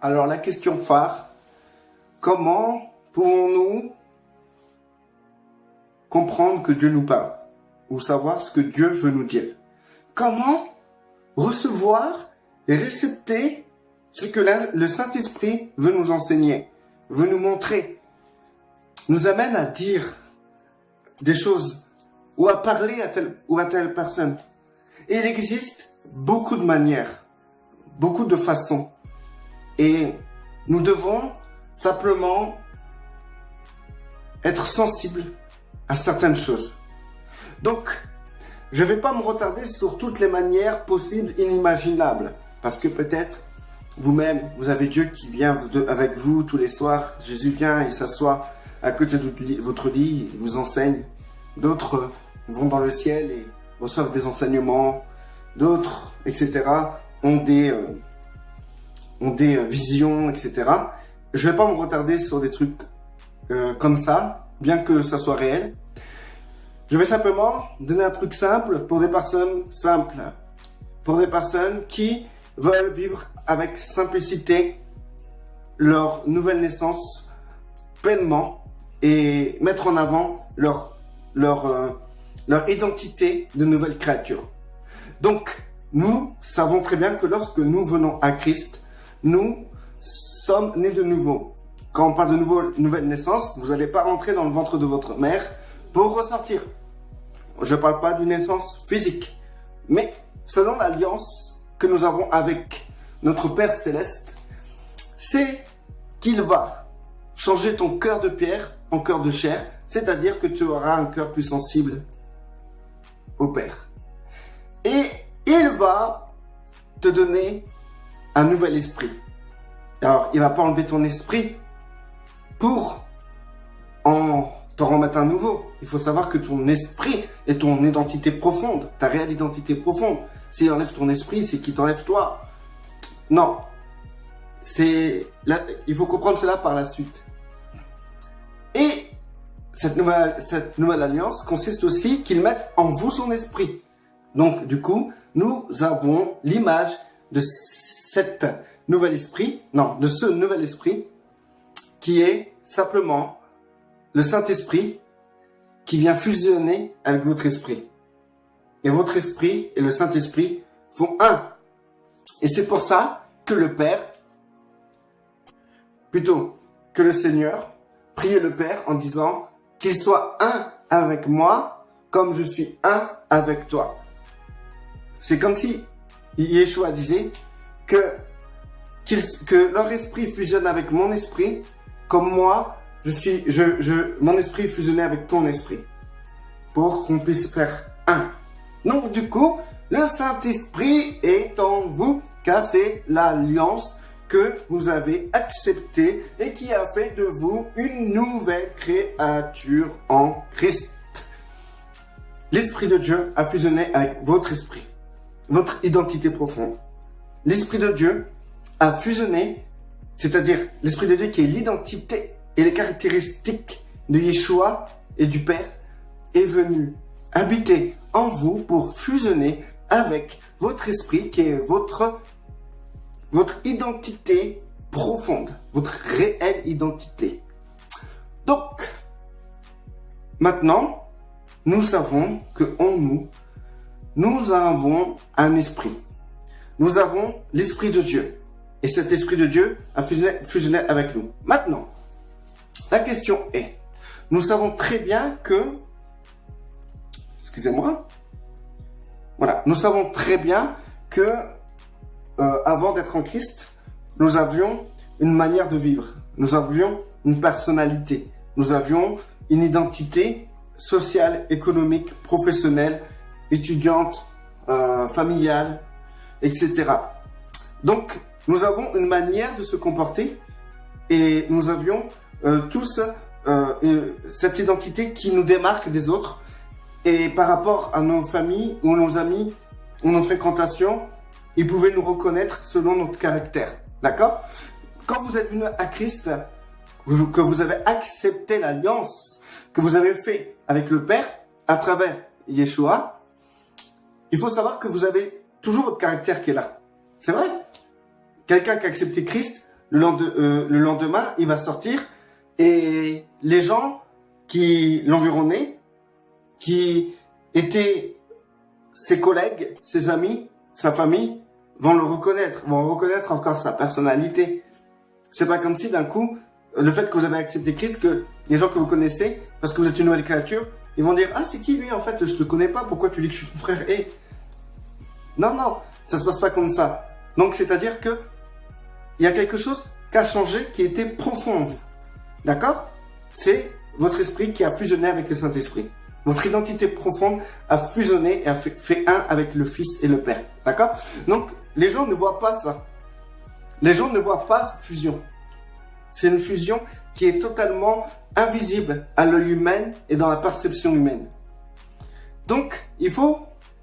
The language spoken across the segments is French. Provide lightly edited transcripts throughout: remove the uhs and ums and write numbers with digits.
Alors la question phare, comment pouvons-nous comprendre que Dieu nous parle ou savoir ce que Dieu veut nous dire? Comment recevoir et récepter ce que le Saint-Esprit veut nous enseigner, veut nous montrer, nous amène à dire des choses ou à parler à telle ou à telle personne. Et il existe beaucoup de manières, beaucoup de façons. Et nous devons simplement être sensibles à certaines choses. Donc, je ne vais pas me retarder sur toutes les manières possibles, inimaginables. Parce que peut-être, vous-même, vous avez Dieu qui vient avec vous tous les soirs. Jésus vient, il s'assoit à côté de votre lit, il vous enseigne. D'autres vont dans le ciel et reçoivent des enseignements. D'autres, etc., ont des visions, etc. Je ne vais pas me retarder sur des trucs comme ça, bien que ça soit réel. Je vais simplement donner un truc simple pour des personnes simples, pour des personnes qui veulent vivre avec simplicité leur nouvelle naissance pleinement et mettre en avant leur identité de nouvelle créature. Donc, nous savons très bien que lorsque nous venons à Christ, nous sommes nés de nouveau. Quand on parle de nouvelle naissance, vous n'allez pas rentrer dans le ventre de votre mère pour ressortir. Je ne parle pas d'une naissance physique, mais selon l'alliance que nous avons avec notre Père Céleste, c'est qu'il va changer ton cœur de pierre en cœur de chair, c'est-à-dire que tu auras un cœur plus sensible au Père. Et il va te donner un nouvel esprit. Alors, il ne va pas enlever ton esprit pour t'en remettre un nouveau. Il faut savoir que ton esprit est ton identité profonde, ta réelle identité profonde. S'il enlève ton esprit, c'est qu'il t'enlève toi. Non. Il faut comprendre cela par la suite. Et cette nouvelle alliance consiste aussi qu'il mette en vous son esprit. Donc, du coup, nous avons l'image de ce nouvel esprit qui est simplement le Saint-Esprit qui vient fusionner avec votre esprit. Et votre esprit et le Saint-Esprit font un. Et c'est pour ça que le Seigneur priait le Père en disant qu'il soit un avec moi comme je suis un avec toi. C'est comme si Yeshua disait que leur esprit fusionne avec mon esprit, comme moi, mon esprit fusionné avec ton esprit, pour qu'on puisse faire un. Donc du coup, le Saint-Esprit est en vous, car c'est l'alliance que vous avez acceptée et qui a fait de vous une nouvelle créature en Christ. L'Esprit de Dieu a fusionné avec votre esprit, votre identité profonde. L'Esprit de Dieu a fusionné, c'est-à-dire l'Esprit de Dieu qui est l'identité et les caractéristiques de Yeshua et du Père, est venu habiter en vous pour fusionner avec votre esprit qui est votre identité profonde, votre réelle identité. Donc, maintenant, nous savons que en nous avons un esprit. Nous avons l'Esprit de Dieu. Et cet Esprit de Dieu a fusionné avec nous. Maintenant, la question est, nous savons très bien que, nous savons très bien que avant d'être en Christ, nous avions une manière de vivre. Nous avions une personnalité. Nous avions une identité sociale, économique, professionnelle, étudiante, familiale, etc. Donc, nous avons une manière de se comporter et nous avions tous cette identité qui nous démarque des autres. Et par rapport à nos familles ou nos amis ou nos fréquentations, ils pouvaient nous reconnaître selon notre caractère. D'accord? Quand vous êtes venu à Christ, que vous avez accepté l'alliance que vous avez fait avec le Père à travers Yeshua, il faut savoir que vous avez toujours votre caractère qui est là. C'est vrai. Quelqu'un qui a accepté Christ le lendemain, il va sortir et les gens qui l'environnaient, qui étaient ses collègues, ses amis, sa famille, vont reconnaître encore sa personnalité. C'est pas comme si d'un coup, le fait que vous avez accepté Christ, que les gens que vous connaissez, parce que vous êtes une nouvelle créature, ils vont dire « Ah, c'est qui lui en fait? Je te connais pas, pourquoi tu dis que je suis ton frère ?» Non, non, ça se passe pas comme ça. Donc, c'est-à-dire que il y a quelque chose qui a changé, qui était profond en vous. D'accord? C'est votre esprit qui a fusionné avec le Saint-Esprit. Votre identité profonde a fusionné et a fait un avec le Fils et le Père. D'accord? Donc, les gens ne voient pas ça. Les gens ne voient pas cette fusion. C'est une fusion qui est totalement invisible à l'œil humain et dans la perception humaine. Donc, il faut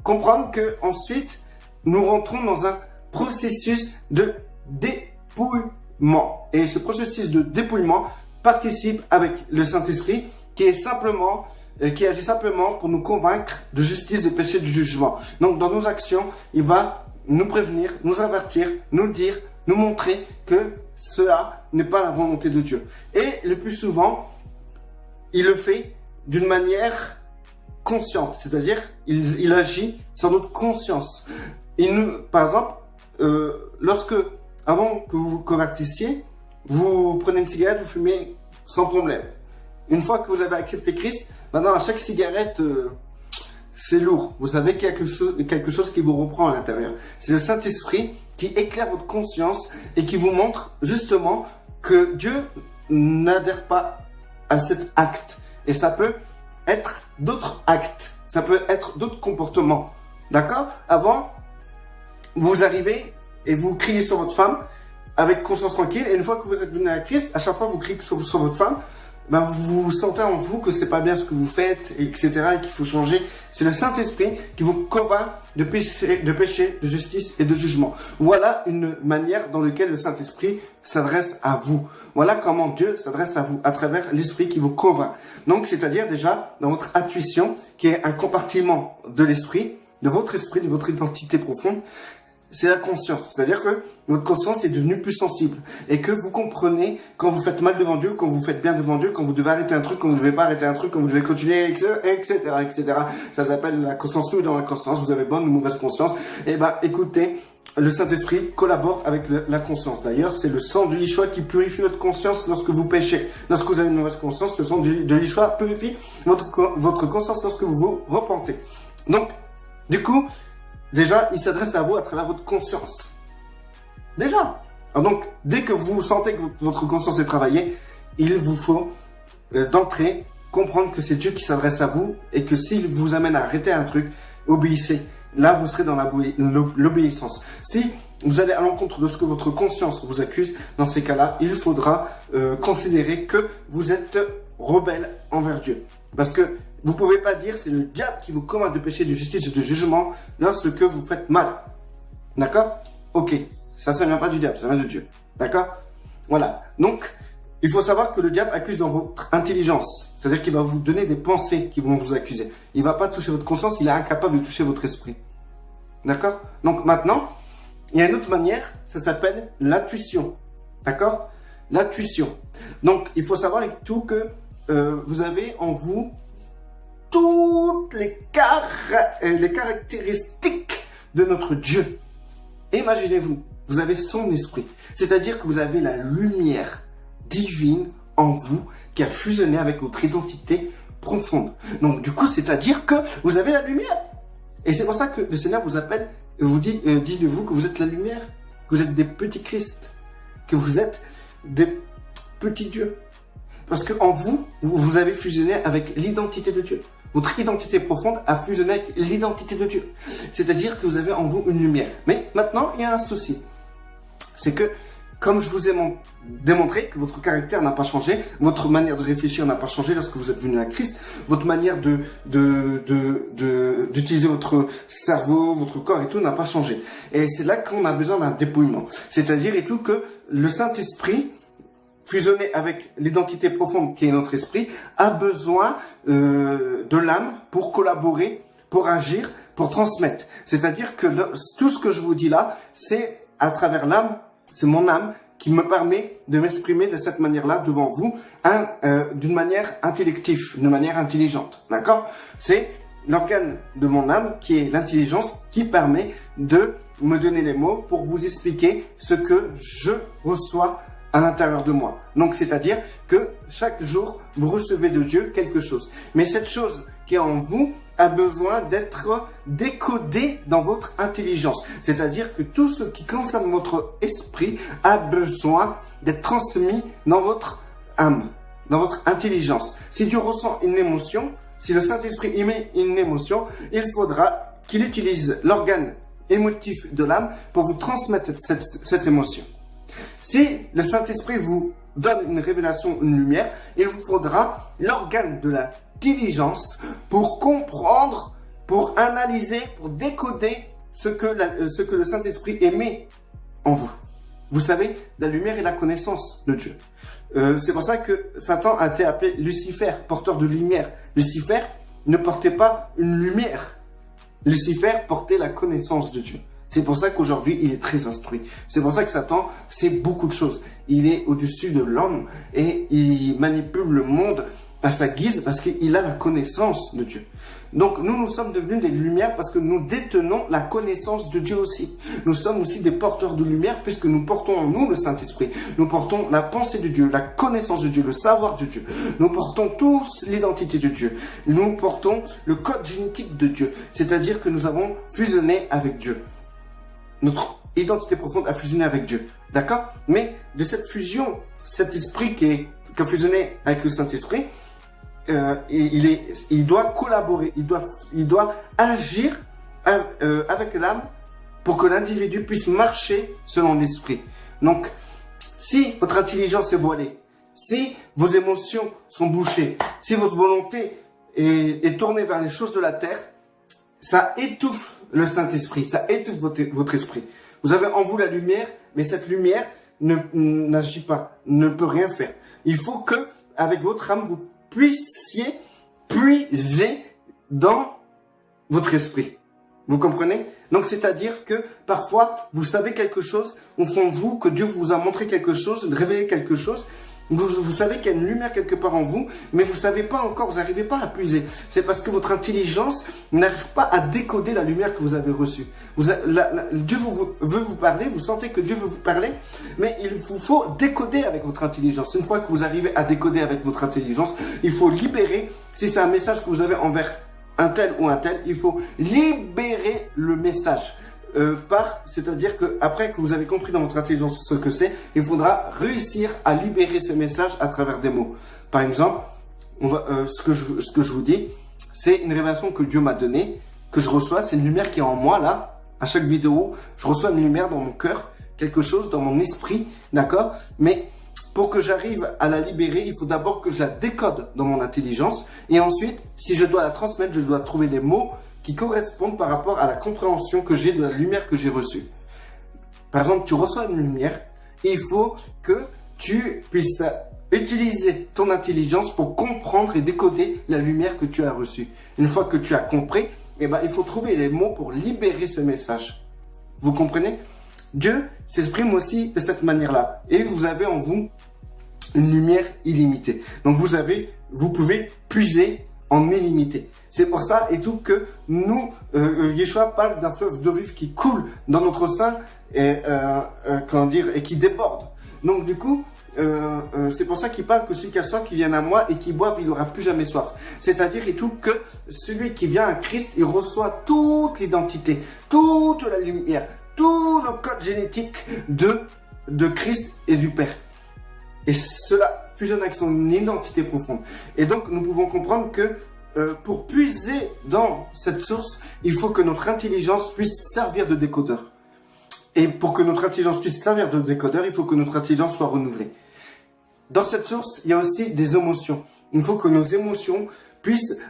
comprendre que ensuite, nous rentrons dans un processus de dépouillement. Et ce processus de dépouillement participe avec le Saint-Esprit qui agit simplement pour nous convaincre de justice, de péché, du jugement. Donc, dans nos actions, il va nous prévenir, nous avertir, nous dire, nous montrer que cela n'est pas la volonté de Dieu. Et le plus souvent, il le fait d'une manière consciente, c'est-à-dire il agit sur notre conscience. Par exemple, avant que vous vous convertissiez, vous prenez une cigarette, vous fumez sans problème. Une fois que vous avez accepté Christ, maintenant à chaque cigarette, c'est lourd. Vous savez qu'il y a quelque chose qui vous reprend à l'intérieur. C'est le Saint-Esprit qui éclaire votre conscience et qui vous montre justement que Dieu n'adhère pas à cet acte. Et ça peut être d'autres actes. Ça peut être d'autres comportements. D'accord? Avant, vous arrivez et vous criez sur votre femme avec conscience tranquille. Et une fois que vous êtes venu à Christ, à chaque fois que vous criez sur votre femme, vous sentez en vous que c'est pas bien ce que vous faites, etc. et qu'il faut changer. C'est le Saint-Esprit qui vous convainc de péché, de justice et de jugement. Voilà une manière dans laquelle le Saint-Esprit s'adresse à vous. Voilà comment Dieu s'adresse à vous, à travers l'Esprit qui vous convainc. Donc, c'est-à-dire déjà dans votre intuition, qui est un compartiment de l'Esprit, de votre esprit, de votre identité profonde, c'est la conscience. C'est-à-dire que votre conscience est devenue plus sensible et que vous comprenez quand vous faites mal devant Dieu, quand vous faites bien devant Dieu, quand vous devez arrêter un truc, quand vous ne devez pas arrêter un truc, quand vous devez continuer, etc., etc. Ça s'appelle la conscience fluide dans la conscience. Vous avez bonne ou mauvaise conscience. Eh ben, écoutez, le Saint-Esprit collabore avec la conscience. D'ailleurs, c'est le sang du Yeshua qui purifie votre conscience lorsque vous péchez. Lorsque vous avez une mauvaise conscience, le sang de Yeshua purifie votre conscience lorsque vous vous repentez. Donc, du coup, déjà, il s'adresse à vous à travers votre conscience. Déjà. Alors donc, dès que vous sentez que votre conscience est travaillée, il vous faut d'entrée comprendre que c'est Dieu qui s'adresse à vous et que s'il vous amène à arrêter un truc, obéissez. Là, vous serez dans l'obéissance. Si vous allez à l'encontre de ce que votre conscience vous accuse, dans ces cas-là, il faudra considérer que vous êtes rebelle envers Dieu. Parce que vous ne pouvez pas dire c'est le diable qui vous convainc de péché, de justice et de jugement lorsque vous faites mal. D'accord? Ok. Ça ne vient pas du diable, ça vient de Dieu. D'accord? Voilà. Donc, il faut savoir que le diable accuse dans votre intelligence. C'est-à-dire qu'il va vous donner des pensées qui vont vous accuser. Il ne va pas toucher votre conscience, il est incapable de toucher votre esprit. D'accord? Donc maintenant, il y a une autre manière, ça s'appelle l'intuition. D'accord? L'intuition. Donc, il faut savoir avec tout que vous avez en vous toutes les caractéristiques de notre Dieu. Imaginez-vous, vous avez son esprit. C'est-à-dire que vous avez la lumière divine en vous qui a fusionné avec votre identité profonde. Donc, du coup, c'est-à-dire que vous avez la lumière. Et c'est pour ça que le Seigneur vous appelle, vous dit de vous que vous êtes la lumière, que vous êtes des petits Christ, que vous êtes des petits dieux. Parce que en vous, vous avez fusionné avec l'identité de Dieu. Votre identité profonde a fusionné avec l'identité de Dieu. C'est-à-dire que vous avez en vous une lumière. Mais maintenant, il y a un souci. C'est que, comme je vous ai démontré que votre caractère n'a pas changé, votre manière de réfléchir n'a pas changé lorsque vous êtes venu à Christ, votre manière d'utiliser votre cerveau, votre corps et tout n'a pas changé. Et c'est là qu'on a besoin d'un dépouillement. C'est-à-dire et tout que le Saint-Esprit, fusionné avec l'identité profonde qui est notre esprit, a besoin de l'âme pour collaborer, pour agir, pour transmettre. C'est-à-dire que tout ce que je vous dis là, c'est à travers l'âme, c'est mon âme qui me permet de m'exprimer de cette manière-là devant vous, d'une manière intellective, d'une manière intelligente. D'accord? C'est l'organe de mon âme qui est l'intelligence qui permet de me donner les mots pour vous expliquer ce que je reçois à l'intérieur de moi. Donc, c'est-à-dire que chaque jour, vous recevez de Dieu quelque chose. Mais cette chose qui est en vous a besoin d'être décodé dans votre intelligence. C'est-à-dire que tout ce qui concerne votre esprit a besoin d'être transmis dans votre âme, dans votre intelligence. Si Dieu ressent une émotion, si le Saint-Esprit émet une émotion, il faudra qu'il utilise l'organe émotif de l'âme pour vous transmettre cette émotion. Si le Saint-Esprit vous donne une révélation, une lumière, il vous faudra l'organe de la diligence pour comprendre, pour analyser, pour décoder ce que le Saint-Esprit émet en vous. Vous savez, la lumière est la connaissance de Dieu. C'est pour ça que Satan a été appelé Lucifer, porteur de lumière. Lucifer ne portait pas une lumière. Lucifer portait la connaissance de Dieu. C'est pour ça qu'aujourd'hui, il est très instruit. C'est pour ça que Satan sait beaucoup de choses. Il est au-dessus de l'homme et il manipule le monde à sa guise parce qu'il a la connaissance de Dieu. Donc, nous sommes devenus des lumières parce que nous détenons la connaissance de Dieu aussi. Nous sommes aussi des porteurs de lumière puisque nous portons en nous le Saint-Esprit. Nous portons la pensée de Dieu, la connaissance de Dieu, le savoir de Dieu. Nous portons tous l'identité de Dieu. Nous portons le code génétique de Dieu. C'est-à-dire que nous avons fusionné avec Dieu. Notre identité profonde a fusionné avec Dieu. D'accord? Mais de cette fusion, cet esprit qui a fusionné avec le Saint-Esprit, il doit collaborer, il doit agir avec l'âme pour que l'individu puisse marcher selon l'esprit. Donc, si votre intelligence est voilée, si vos émotions sont bouchées, si votre volonté est tournée vers les choses de la terre, ça étouffe le Saint-Esprit, ça étouffe votre esprit. Vous avez en vous la lumière, mais cette lumière n'agit pas, ne peut rien faire. Il faut que, avec votre âme, vous puissiez puiser dans votre esprit. Vous comprenez? Donc, c'est-à-dire que parfois, vous savez quelque chose, au fond de vous, que Dieu vous a montré quelque chose, révélé quelque chose. Vous savez qu'il y a une lumière quelque part en vous, mais vous savez pas encore, vous n'arrivez pas à puiser. C'est parce que votre intelligence n'arrive pas à décoder la lumière que vous avez reçue. Dieu veut vous parler, vous sentez que Dieu veut vous parler, mais il vous faut décoder avec votre intelligence. Une fois que vous arrivez à décoder avec votre intelligence, il faut libérer, si c'est un message que vous avez envers un tel ou un tel, il faut libérer le message. C'est-à-dire que après que vous avez compris dans votre intelligence ce que c'est, il faudra réussir à libérer ce message à travers des mots. Par exemple, ce que je vous dis, c'est une révélation que Dieu m'a donnée, que je reçois, c'est une lumière qui est en moi là. À chaque vidéo, je reçois une lumière dans mon cœur, quelque chose dans mon esprit, d'accord? Mais pour que j'arrive à la libérer, il faut d'abord que je la décode dans mon intelligence. Et ensuite, si je dois la transmettre, je dois trouver les mots qui correspondent par rapport à la compréhension que j'ai de la lumière que j'ai reçue. Par exemple, tu reçois une lumière et il faut que tu puisses utiliser ton intelligence pour comprendre et décoder la lumière que tu as reçue. Une fois que tu as compris, il faut trouver les mots pour libérer ce message. Vous comprenez? Dieu s'exprime aussi de cette manière-là. Et vous avez en vous une lumière illimitée. Donc vous pouvez puiser en illimité. C'est pour ça et tout que nous, Yeshua parle d'un fleuve d'eau vive qui coule dans notre sein et qui déborde. Donc du coup, c'est pour ça qu'il parle que celui qui a soif, qui vienne à moi et qui boive, il n'aura plus jamais soif. C'est-à-dire et tout que celui qui vient à Christ, il reçoit toute l'identité, toute la lumière, tout le code génétique de Christ et du Père. Et cela fusionne avec son identité profonde. Et donc, nous pouvons comprendre que pour puiser dans cette source, il faut que notre intelligence puisse servir de décodeur. Et pour que notre intelligence puisse servir de décodeur, il faut que notre intelligence soit renouvelée. Dans cette source, il y a aussi des émotions. Il faut que nos émotions puissent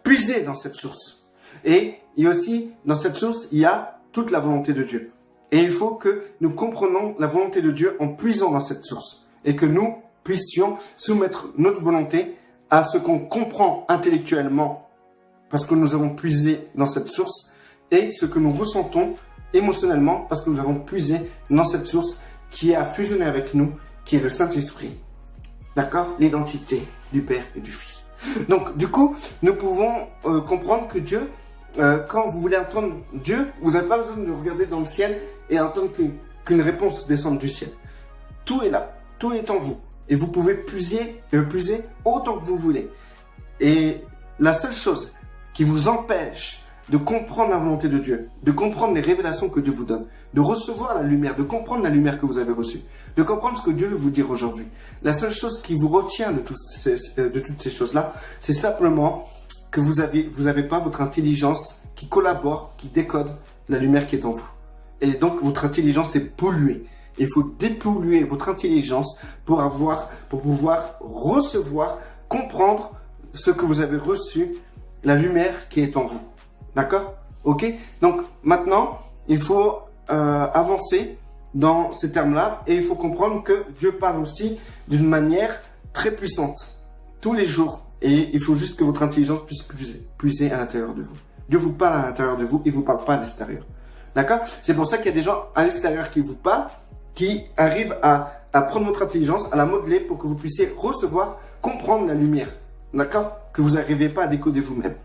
puiser dans cette source. Et il y a aussi, dans cette source, il y a toute la volonté de Dieu. Et il faut que nous comprenions la volonté de Dieu en puisant dans cette source. Et que nous puissions soumettre notre volonté à ce qu'on comprend intellectuellement, parce que nous avons puisé dans cette source, et ce que nous ressentons émotionnellement, parce que nous avons puisé dans cette source qui a fusionné avec nous, qui est le Saint-Esprit. D'accord? L'identité du Père et du Fils. Donc, du coup, nous pouvons comprendre que Dieu, quand vous voulez entendre Dieu, vous n'avez pas besoin de regarder dans le ciel et attendre qu'une réponse descende du ciel. Tout est là, tout est en vous. Et vous pouvez puiser autant que vous voulez. Et la seule chose qui vous empêche de comprendre la volonté de Dieu, de comprendre les révélations que Dieu vous donne, de recevoir la lumière, de comprendre la lumière que vous avez reçue, de comprendre ce que Dieu veut vous dire aujourd'hui. La seule chose qui vous retient de toutes ces choses-là, c'est simplement que vous avez pas votre intelligence qui collabore, qui décode la lumière qui est en vous. Et donc, votre intelligence est polluée. Il faut dépolluer votre intelligence pour pouvoir recevoir, comprendre ce que vous avez reçu, la lumière qui est en vous. D'accord? Ok? Donc, maintenant, il faut avancer dans ces termes-là et il faut comprendre que Dieu parle aussi d'une manière très puissante, tous les jours. Et il faut juste que votre intelligence puisse puiser à l'intérieur de vous. Dieu vous parle à l'intérieur de vous, il ne vous parle pas à l'extérieur. D'accord? C'est pour ça qu'il y a des gens à l'extérieur qui vous parlent, qui arrivent à prendre votre intelligence, à la modeler pour que vous puissiez recevoir, comprendre la lumière. D'accord? Que vous n'arrivez pas à décoder vous-même.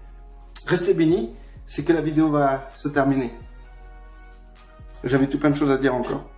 Restez bénis, c'est que la vidéo va se terminer. J'avais tout plein de choses à dire encore.